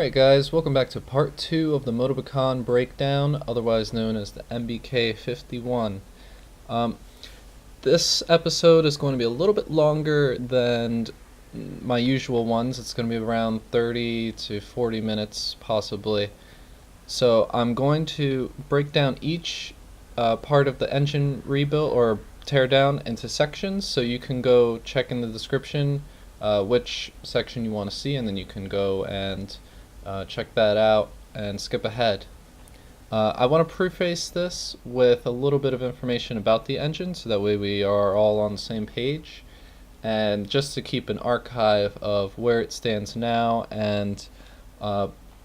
Alright guys, welcome back to part 2 of the Motobecon breakdown, otherwise known as the MBK 51. This episode is going to be a little bit longer than my usual ones. It's going to be around 30 to 40 minutes possibly. So I'm going to break down each part of the engine rebuild or teardown into sections, so you can go check in the description which section you want to see, and then you can go and check that out and skip ahead. I want to preface this with a little bit of information about the engine, so that way we are all on the same page, and just to keep an archive of where it stands now and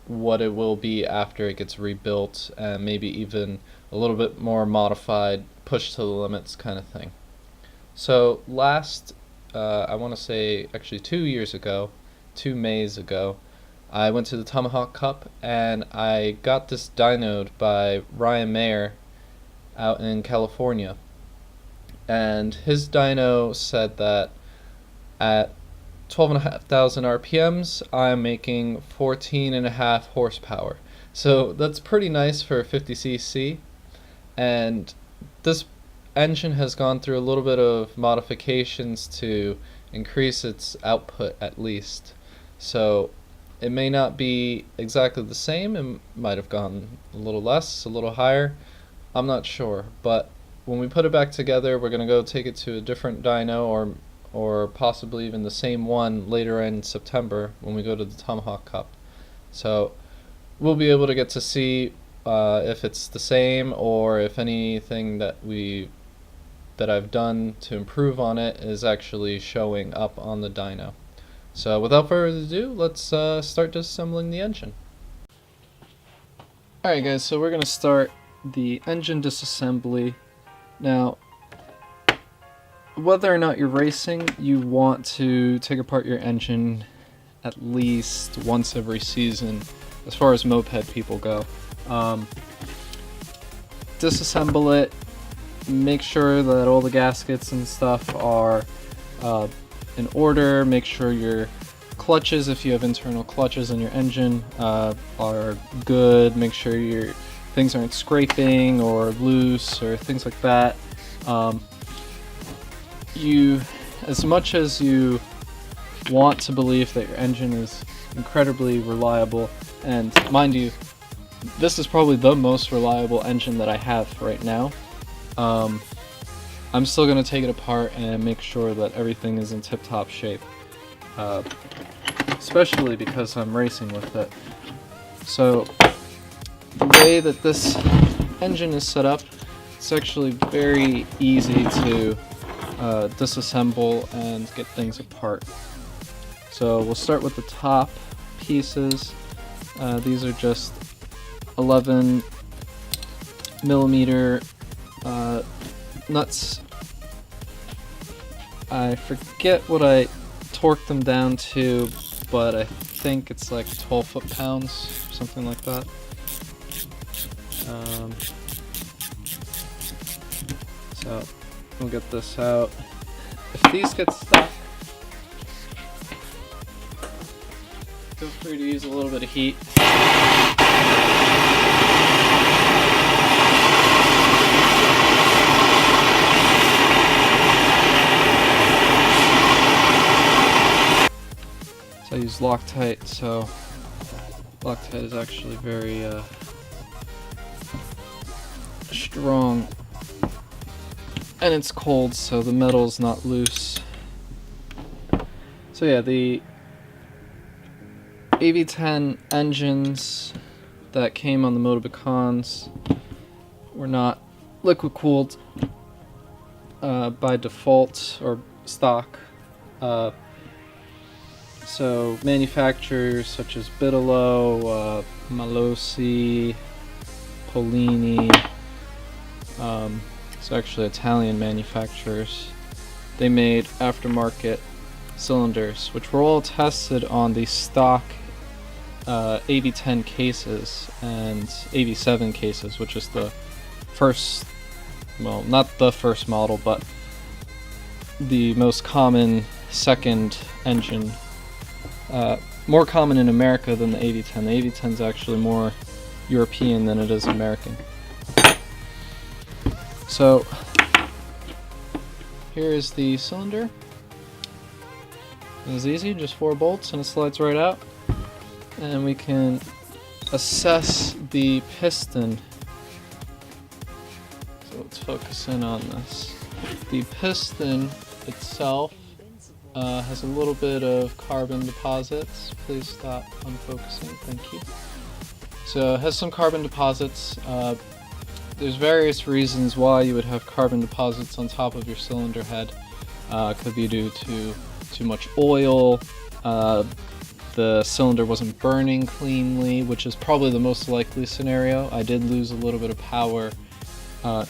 what it will be after it gets rebuilt, and maybe even a little bit more modified, pushed to the limits kind of thing. So last, I want to say actually 2 years ago, 2 Mays ago, I went to the Tomahawk Cup and I got this dynoed by Ryan Mayer out in California. And his dyno said that at 12,500 RPMs I'm making 14.5 horsepower. So that's pretty nice for a 50cc. And this engine has gone through a little bit of modifications to increase its output at least. So it may not be exactly the same, it might have gone a little less, a little higher, I'm not sure. But when we put it back together, we're going to go take it to a different dyno, or possibly even the same one later in September when we go to the Tomahawk Cup. So we'll be able to get to see if it's the same, or if anything that I've done to improve on it is actually showing up on the dyno. So without further ado, let's start disassembling the engine. Alright guys, so we're going to start the engine disassembly. Now, whether or not you're racing, you want to take apart your engine at least once every season, as far as moped people go. Disassemble it, make sure that all the gaskets and stuff are in order, make sure your clutches, if you have internal clutches in your engine, are good, make sure your things aren't scraping or loose or things like that. As much as you want to believe that your engine is incredibly reliable, and mind you, this is probably the most reliable engine that I have right now, I'm still going to take it apart and make sure that everything is in tip-top shape, especially because I'm racing with it. So the way that this engine is set up, it's actually very easy to disassemble and get things apart. So we'll start with the top pieces. These are just 11 millimeter nuts. I forget what I torqued them down to, but I think it's like 12 foot-pounds, something like that. So we'll get this out. If these get stuck, feel free to use a little bit of heat. I use Loctite, so Loctite is actually very strong, and it's cold, so the metal's not loose. So yeah, the AV10 engines that came on the Motobecons were not liquid cooled by default or stock. So manufacturers such as Bigelow, Malosi, Polini, so actually Italian manufacturers, they made aftermarket cylinders, which were all tested on the stock AV10 cases and AV7 cases, which is the first, well, not the first model, but the most common second engine more common in America than the 8010. The 8010 is actually more European than it is American. So here is the cylinder. It is easy, just 4 bolts and it slides right out. And we can assess the piston. So let's focus in on this. The piston itself has a little bit of carbon deposits. Please stop unfocusing, thank you. So it has some carbon deposits. There's various reasons why you would have carbon deposits on top of your cylinder head. Could be due to too much oil, the cylinder wasn't burning cleanly, which is probably the most likely scenario. I did lose a little bit of power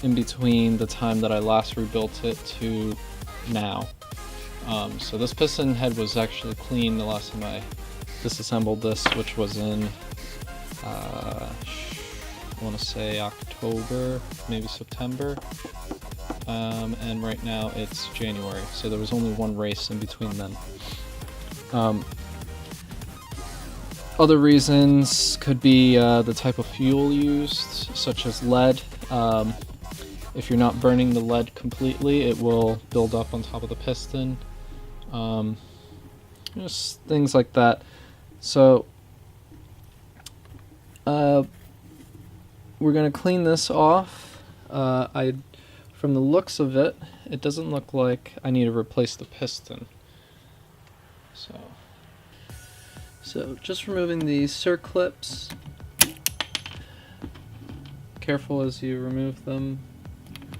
in between the time that I last rebuilt it to now. So this piston head was actually clean the last time I disassembled this, which was in I want to say October, maybe September, and right now it's January, so there was only one race in between then. Other reasons could be the type of fuel used, such as lead. If you're not burning the lead completely, it will build up on top of the piston. Just things like that. So we're going to clean this off. From the looks of it, it doesn't look like I need to replace the piston. So just removing these circlips. Careful as you remove them.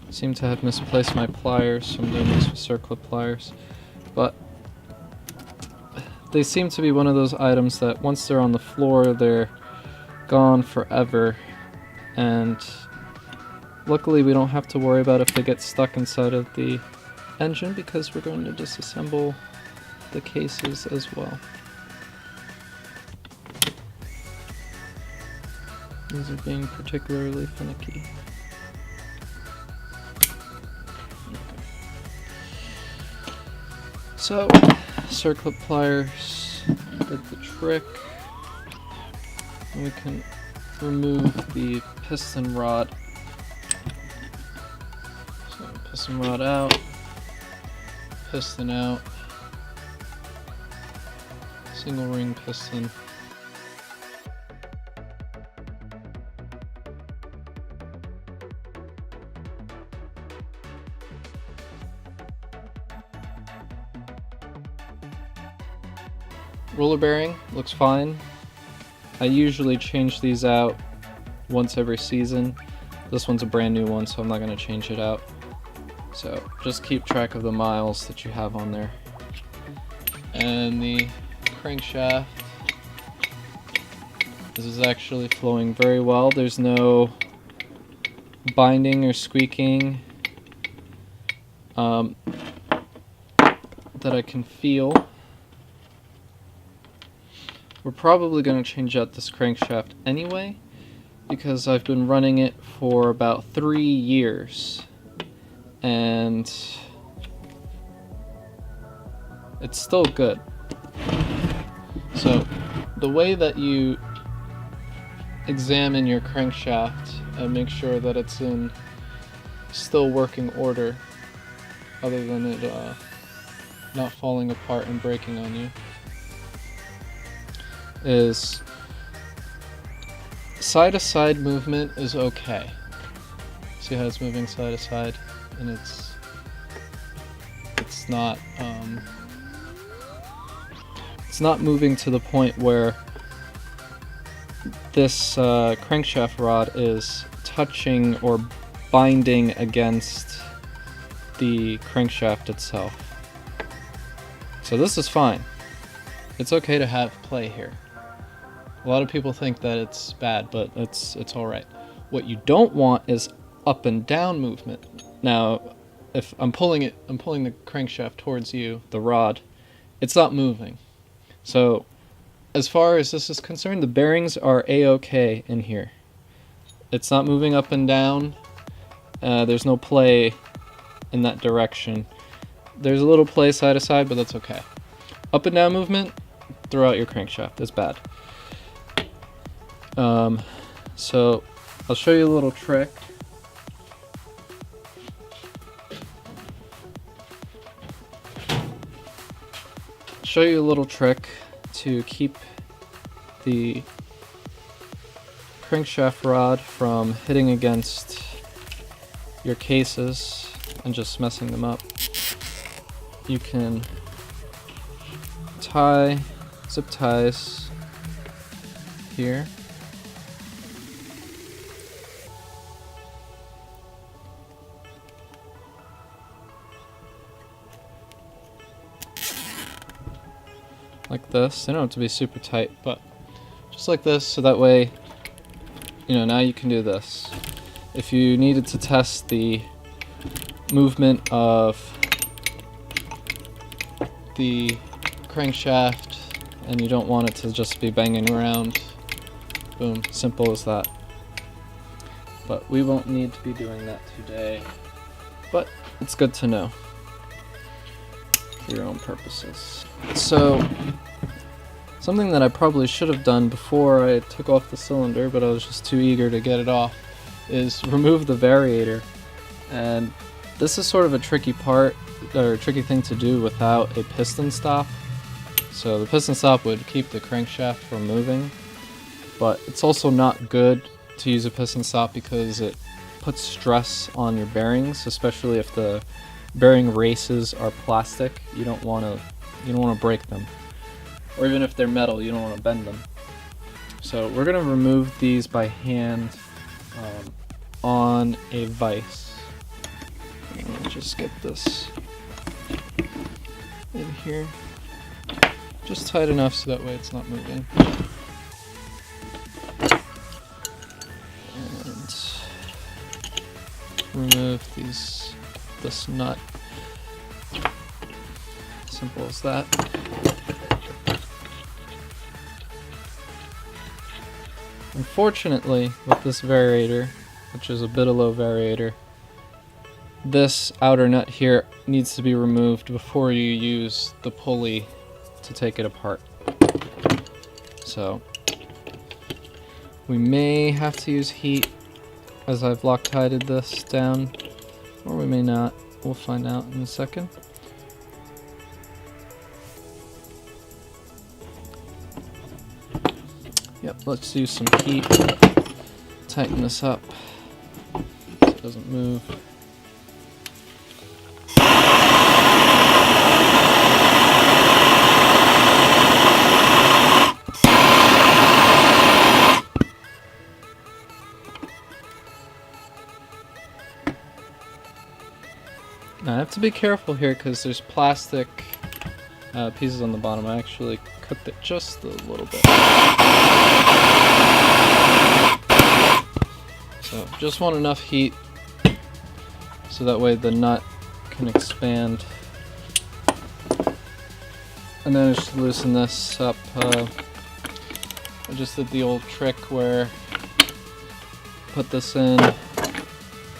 I seem to have misplaced my pliers, so I'm doing this with circlip pliers. But they seem to be one of those items that once they're on the floor, they're gone forever. And luckily we don't have to worry about if they get stuck inside of the engine, because we're going to disassemble the cases as well. These are being particularly finicky. So, circlip pliers did the trick. And we can remove the piston rod. So, piston rod out, piston out, single ring piston. Roller bearing looks fine. I usually change these out once every season. This one's a brand new one, so I'm not going to change it out. So just keep track of the miles that you have on there. And the crankshaft, this is actually flowing very well. There's no binding or squeaking that I can feel. We're probably going to change out this crankshaft anyway, because I've been running it for about 3 years and it's still good. So the way that you examine your crankshaft and make sure that it's in still working order, other than it not falling apart and breaking on you, is side-to-side movement is okay. See how it's moving side to side, and it's not moving to the point where this crankshaft rod is touching or binding against the crankshaft itself. So this is fine. It's okay to have play here. A lot of people think that it's bad, but it's alright. What you don't want is up and down movement. Now, if I'm pulling the crankshaft towards you, the rod, it's not moving. So, as far as this is concerned, the bearings are a-okay in here. It's not moving up and down. There's no play in that direction. There's a little play side to side, but that's okay. Up and down movement, throw out your crankshaft. It's bad. So I'll show you a little trick. To keep the crankshaft rod from hitting against your cases and just messing them up. You can tie zip ties here. Like this. They don't have to be super tight, but just like this, so that way, you know, now you can do this. If you needed to test the movement of the crankshaft and you don't want it to just be banging around, boom, simple as that. But we won't need to be doing that today, but it's good to know for your own purposes. So, something that I probably should have done before I took off the cylinder, but I was just too eager to get it off, is remove the variator. And this is sort of a tricky part, or a tricky thing to do without a piston stop. So the piston stop would keep the crankshaft from moving, but it's also not good to use a piston stop because it puts stress on your bearings, especially if the bearing races are plastic. You don't want to break them, or even if they're metal, you don't want to bend them. So we're going to remove these by hand on a vise. Let me just get this in here, just tight enough so that way it's not moving. And remove this nut. Simple as that. Unfortunately, with this variator, which is a bit of low variator, this outer nut here needs to be removed before you use the pulley to take it apart. So we may have to use heat as I've Loctited this down, or we may not. We'll find out in a second. Yep, let's use some heat. Tighten this up so it doesn't move. Now I have to be careful here because there's plastic pieces on the bottom. I actually cooked it just a little bit. So just want enough heat so that way the nut can expand. And then I just loosen this up. I just did the old trick where put this in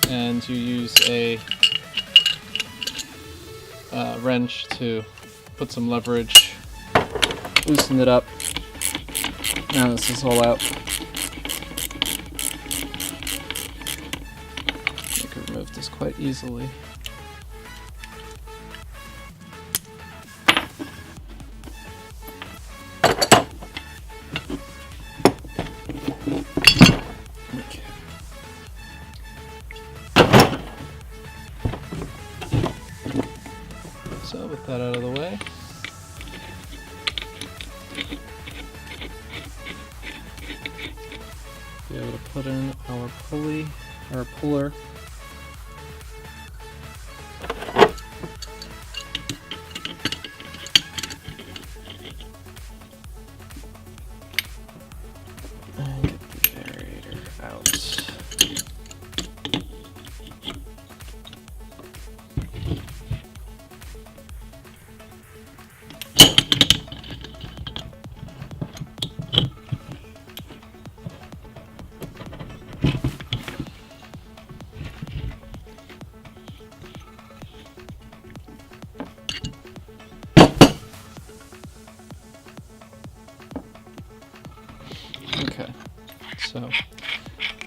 and you use a wrench to put some leverage, loosen it up. Now this is all out. I can remove this quite easily. Okay. So with that out of the way, be able to put in our pulley, our puller. And get the variator out.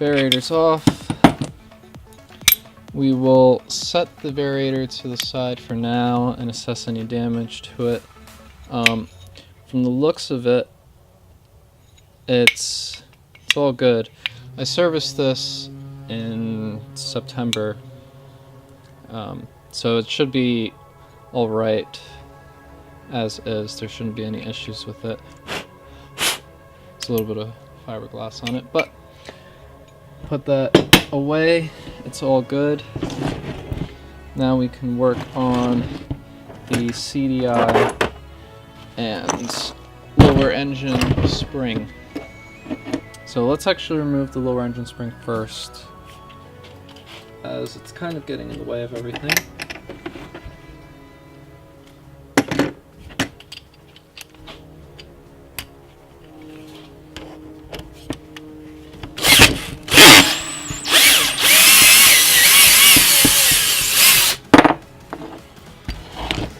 Variator's off. We will set the variator to the side for now and assess any damage to it. From the looks of it, it's all good. I serviced this in September, so it should be all right as is. There shouldn't be any issues with it. It's a little bit of fiberglass on it, but put that away. It's all good. Now we can work on the CDI and lower engine spring. So let's actually remove the lower engine spring first, as it's kind of getting in the way of everything.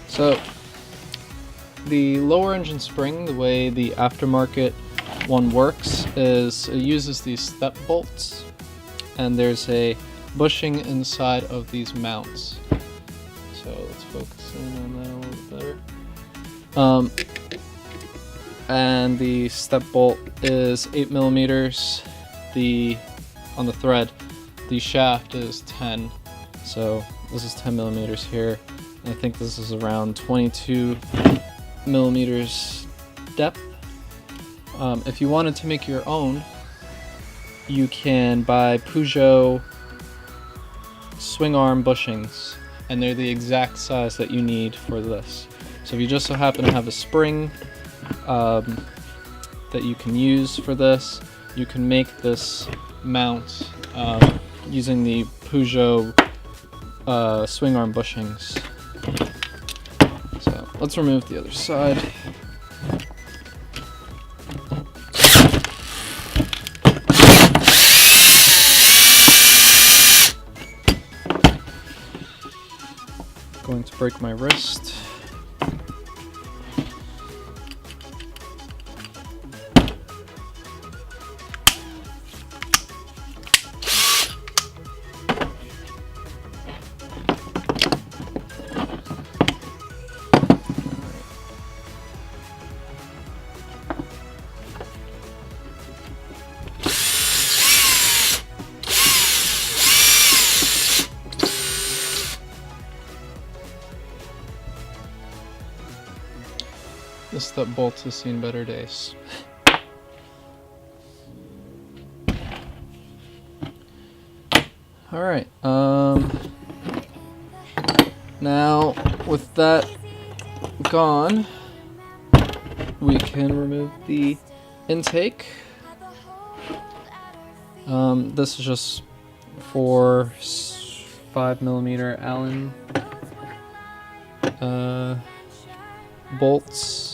So the lower engine spring, the way the aftermarket one works is it uses these step bolts, and there's a bushing inside of these mounts. So let's focus in on that a little better. And the step bolt is 8 millimeters. On the thread, the shaft is 10. So this is 10 millimeters here. And I think this is around 22 millimeters depth. If you wanted to make your own, you can buy Peugeot swing arm bushings, and they're the exact size that you need for this. So if you just so happen to have a spring that you can use for this, you can make this mount using the Peugeot swing arm bushings. So let's remove the other side. Going to break my wrist. This step bolt has seen better days. Alright, now with that gone, we can remove the intake. This is just 4 5mm Allen bolts.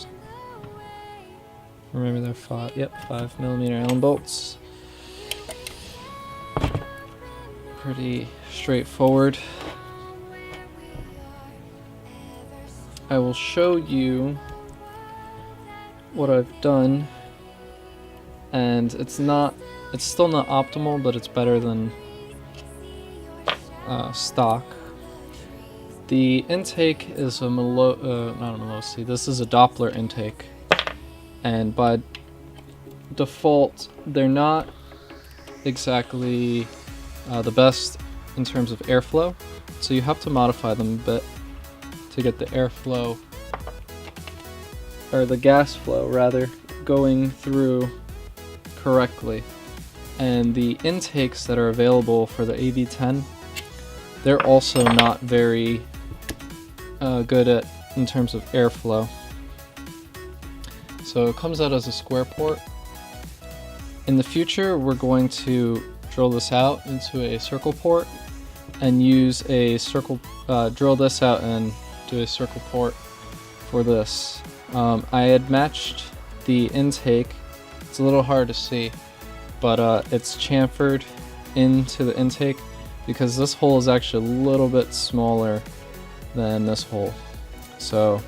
Remember they're 5mm Allen bolts. Pretty straightforward. I will show you what I've done, and it's still not optimal, but it's better than stock. The intake is not a Melosi. This is a Doppler intake. And by default, they're not exactly the best in terms of airflow, so you have to modify them a bit to get the airflow, or the gas flow rather, going through correctly. And the intakes that are available for the AV10, they're also not very good in terms of airflow. So it comes out as a square port. In the future, we're going to drill this out into a circle port and use a drill this out and do a circle port for this. I had matched the intake. It's a little hard to see, but it's chamfered into the intake because this hole is actually a little bit smaller than this hole. So,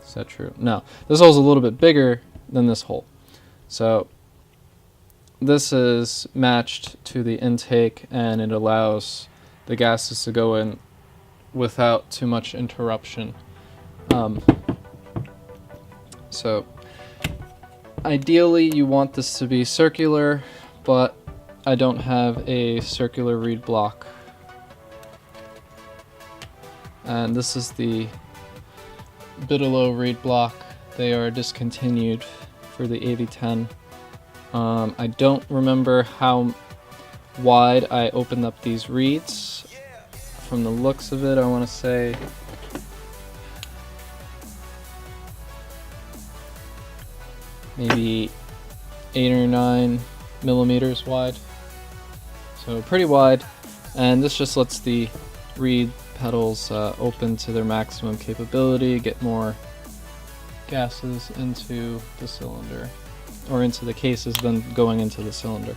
is that true? No, this hole is a little bit bigger than this hole. So this is matched to the intake, and it allows the gases to go in without too much interruption. So ideally you want this to be circular, but I don't have a circular reed block. And this is the Bigelow reed block. They are discontinued for the AV10. I don't remember how wide I opened up these reeds. From the looks of it, I want to say maybe 8 or 9 millimeters wide. So pretty wide, and this just lets the reed pedals open to their maximum capability, get more gases into the cylinder, or into the cases than going into the cylinder.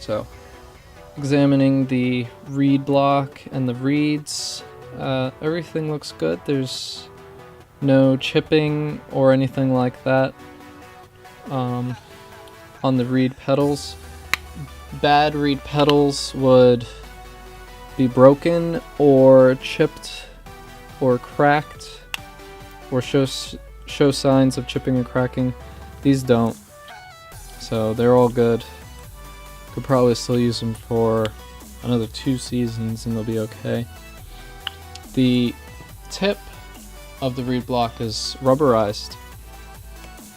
So, examining the reed block and the reeds, everything looks good. There's no chipping or anything like that on the reed pedals. Bad reed pedals would be broken or chipped or cracked or show signs of chipping or cracking. These don't, so they're all good. Could probably still use them for another 2 seasons and they'll be okay. The tip of the reed block is rubberized,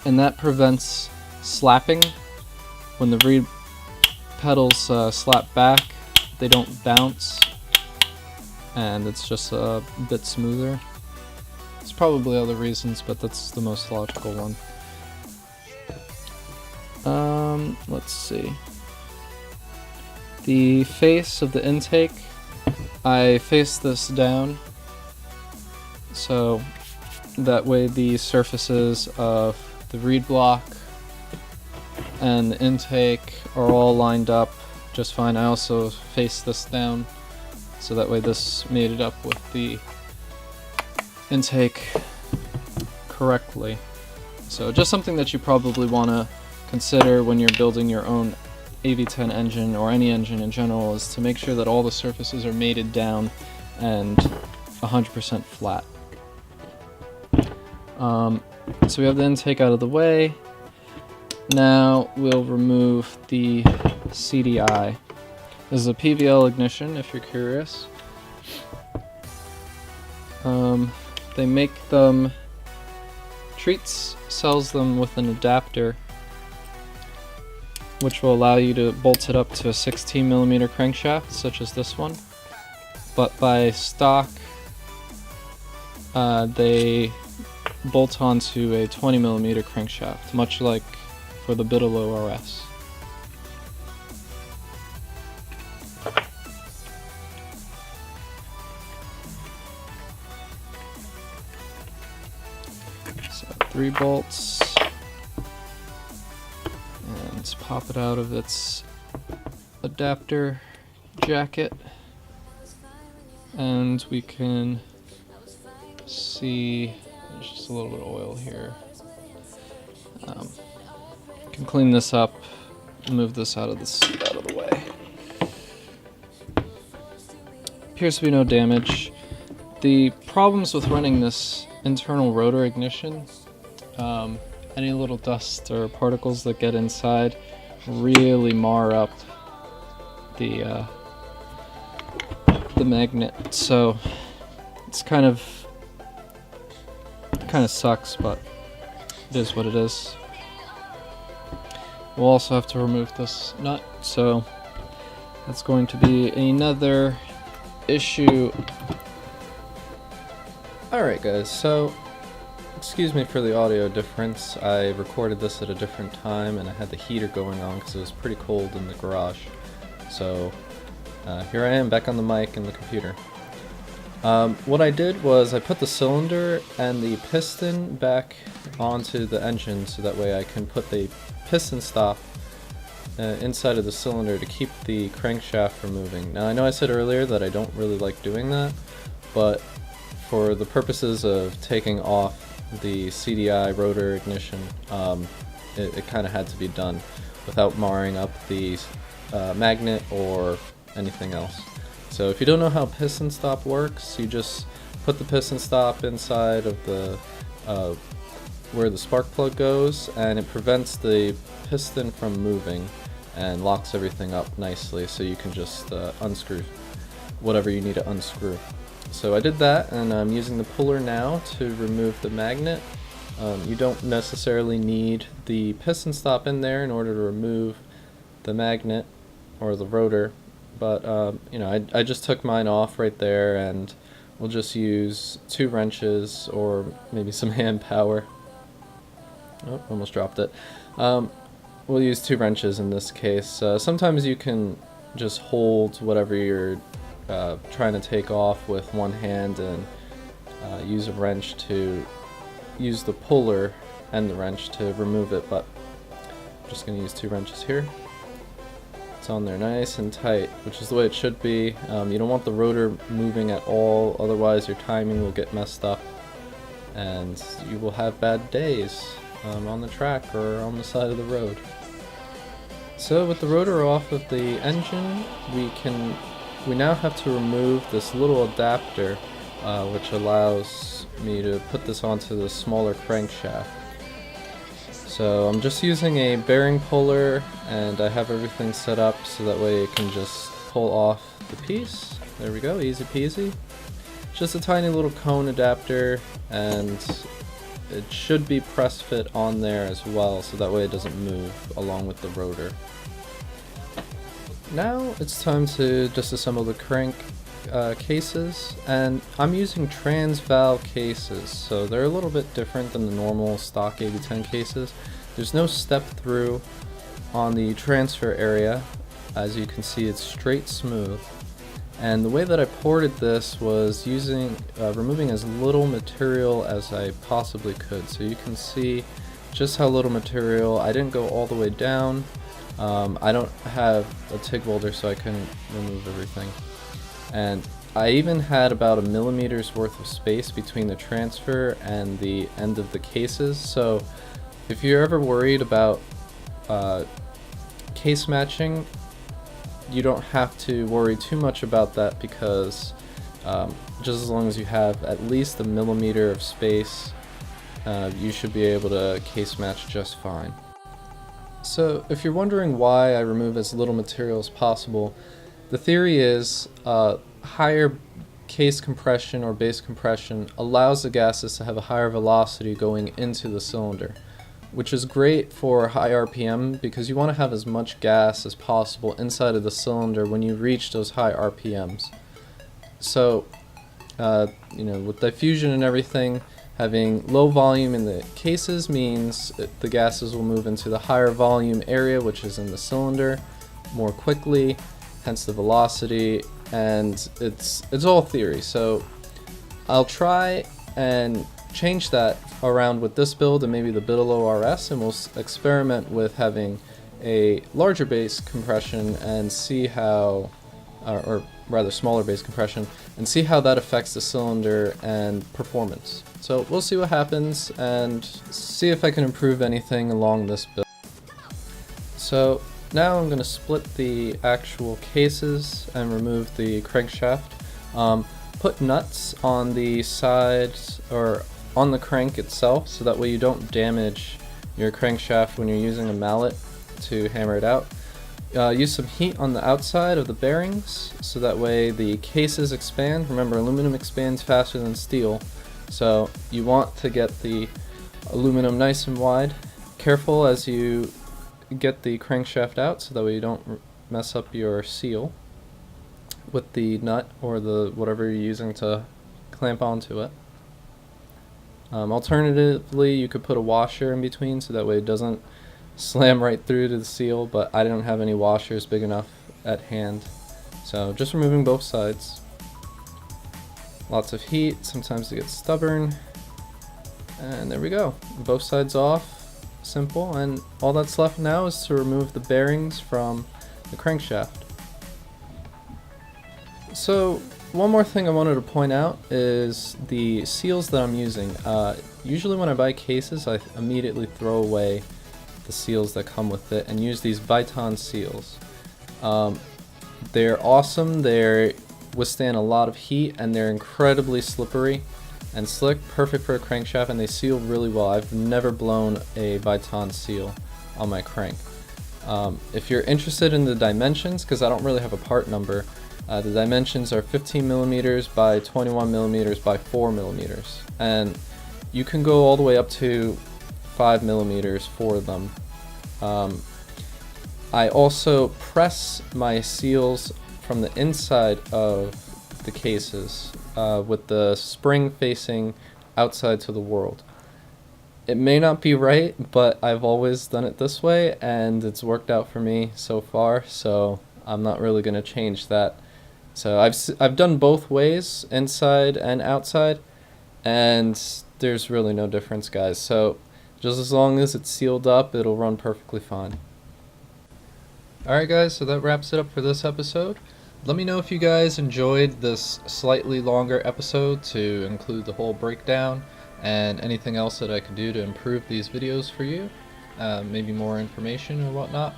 and that prevents slapping. When the reed pedals slap back, they don't bounce, and it's just a bit smoother. There's probably other reasons, but that's the most logical one. Let's see. The face of the intake, I face this down, so that way the surfaces of the reed block and the intake are all lined up just fine. I also face this down, so that way this made it up with the intake correctly. So just something that you probably want to consider when you're building your own AV10 engine, or any engine in general, is to make sure that all the surfaces are mated down and 100% flat. So we have the intake out of the way. Now we'll remove the CDI. This is a PVL ignition, if you're curious. They make them, Treats sells them with an adapter, which will allow you to bolt it up to a 16mm crankshaft, such as this one. But by stock, they bolt onto a 20mm crankshaft, much like for the Bigelow RS. So 3 bolts. And pop it out of its adapter jacket, and we can see there's just a little bit of oil here. Can clean this up, move this out of the way. Appears to be no damage. The problems with running this internal rotor ignition, any little dust or particles that get inside really mar up the magnet, so it's kind of sucks, but it is what it is. We'll also have to remove this nut, so that's going to be another issue. Alright guys, so excuse me for the audio difference. I recorded this at a different time and I had the heater going on because it was pretty cold in the garage. So here I am back on the mic and the computer. What I did was I put the cylinder and the piston back onto the engine, so that way I can put the piston stop inside of the cylinder to keep the crankshaft from moving. Now I know I said earlier that I don't really like doing that, but for the purposes of taking off the CDI rotor ignition, it kind of had to be done. without marring up the magnet or anything else. So if you don't know how piston stop works, you just put the piston stop inside of the where the spark plug goes, and it prevents the piston from moving and locks everything up nicely, so you can just unscrew whatever you need to unscrew. So I did that, and I'm using the puller now to remove the magnet. You don't necessarily need the piston stop in there in order to remove the magnet or the rotor, but you know, I just took mine off right there, and we'll just use 2 wrenches or maybe some hand power. Oh, almost dropped it. We'll use 2 wrenches in this case. Sometimes you can just hold whatever you're trying to take off with one hand and use a wrench to use the puller and the wrench to remove it, but I'm just going to use 2 wrenches here. It's on there nice and tight, which is the way it should be. You don't want the rotor moving at all, otherwise your timing will get messed up and you will have bad days on the track or on the side of the road. So with the rotor off of the engine, we now have to remove this little adapter which allows me to put this onto the smaller crankshaft. So I'm just using a bearing puller, and I have everything set up so that way it can just pull off the piece. There we go, easy peasy. Just a tiny little cone adapter, and it should be press fit on there as well, so that way it doesn't move along with the rotor. Now it's time to disassemble the crank cases, and I'm using trans valve cases, so they're a little bit different than the normal stock AB10 cases. There's no step through on the transfer area. As you can see, it's straight smooth, and the way that I ported this was using removing as little material as I possibly could. So you can see just how little material. I didn't go all the way down. I don't have a TIG welder, so I couldn't remove everything. And I even had about 1 millimeter's worth of space between the transfer and the end of the cases. So if you're ever worried about case matching, you don't have to worry too much about that, because just as long as you have at least 1 millimeter of space, you should be able to case match just fine. So if you're wondering why I remove as little material as possible, the theory is higher case compression or base compression allows the gases to have a higher velocity going into the cylinder, which is great for high RPM because you want to have as much gas as possible inside of the cylinder when you reach those high RPMs. So, you know, with diffusion and everything, having low volume in the cases means the gases will move into the higher volume area, which is in the cylinder, more quickly, hence the velocity, and it's all theory. So I'll try and change that around with this build and maybe the Bigelow RS, and we'll experiment with having a larger base compression and see how, or rather smaller base compression, and see how that affects the cylinder and performance. So we'll see what happens and see if I can improve anything along this build. So now I'm going to split the actual cases and remove the crankshaft. Put nuts on the sides or on the crank itself, so that way you don't damage your crankshaft when you're using a mallet to hammer it out. Use some heat on the outside of the bearings, so that way the cases expand. Remember, aluminum expands faster than steel, so you want to get the aluminum nice and wide. Careful as you get the crankshaft out, so that way you don't mess up your seal with the nut or the whatever you're using to clamp onto it. Alternatively, you could put a washer in between, so that way it doesn't slam right through to the seal, but I didn't have any washers big enough at hand. So just removing both sides. Lots of heat, sometimes it gets stubborn. And there we go, both sides off, simple, and all that's left now is to remove the bearings from the crankshaft. So one more thing I wanted to point out is the seals that I'm using. Usually when I buy cases, I immediately throw away the seals that come with it and use these Viton seals. They're awesome, they withstand a lot of heat, and they're incredibly slippery and slick, perfect for a crankshaft, and they seal really well. I've never blown a Viton seal on my crank. If you're interested in the dimensions, because I don't really have a part number, the dimensions are 15 millimeters by 21 millimeters by 4 millimeters, and you can go all the way up to 5 millimeters for them. I also press my seals from the inside of the cases with the spring facing outside to the world. It may not be right, but I've always done it this way and it's worked out for me so far, so I'm not really going to change that. So I've done both ways, inside and outside, and there's really no difference, guys. So just as long as it's sealed up, it'll run perfectly fine. Alright guys, so that wraps it up for this episode. Let me know if you guys enjoyed this slightly longer episode to include the whole breakdown and anything else that I could do to improve these videos for you, maybe more information or whatnot.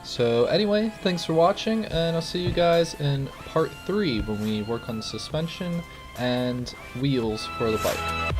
So anyway, thanks for watching, and I'll see you guys in part 3 when we work on the suspension and wheels for the bike.